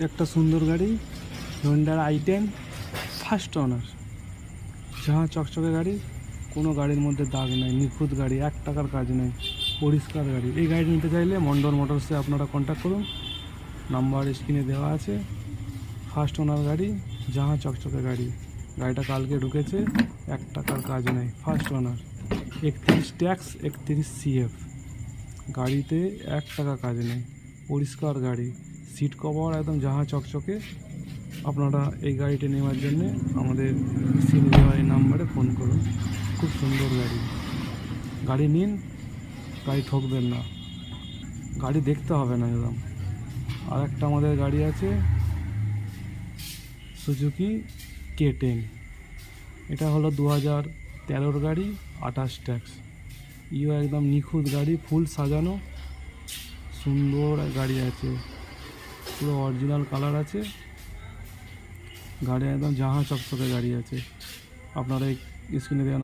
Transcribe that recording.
একটা সুন্দর গাড়ি, হোন্ডার i10 ফার্স্ট ওনার, ঝাঁ চকচকে গাড়ি, কোনো গাড়ির মধ্যে দাগ নেই, নিখুঁত গাড়ি, 1 টাকার কাজ নেই, পরিষ্কার গাড়ি। এই গাড়ি নিতে চাইলে মন্ডল মোটরসে আপনারা কন্ট্যাক্ট করুন, নাম্বার স্ক্রিনে দেওয়া আছে। ফার্স্ট ওনার গাড়ি, ঝাঁ চকচকে গাড়ি, গাড়িটা কালকে ঢুকেছে, 1 টাকার কাজ নেই, ফার্স্ট ওনার, 31 ট্যাক্স, 31 CF, গাড়িতে 1 টাকা কাজ নেই, পরিষ্কার গাড়ি, সিট কভার একদম ঝাঁ চকচকে। আপনারা এই গাড়িটি নেওয়ার জন্যে আমাদের স্ক্রিনে দেওয়া এই নাম্বারে ফোন করুন। খুব সুন্দর গাড়ি, গাড়ি নিন, গাড়ি ঠকবেন না, গাড়ি দেখতে হবে না একদম। আর একটা আমাদের গাড়ি আছে সুজুকি K10, এটা হলো 2013 গাড়ি, 28 ট্যাক্স, একদম নিখুঁত গাড়ি, ফুল সাজানো, সুন্দর গাড়ি আছে, পুরো অরিজিনাল কালার আছে, গাড়ি একদম ঝাঁ চকচকে গাড়ি আছে। আপনারা এই স্ক্রিনে দেওয়া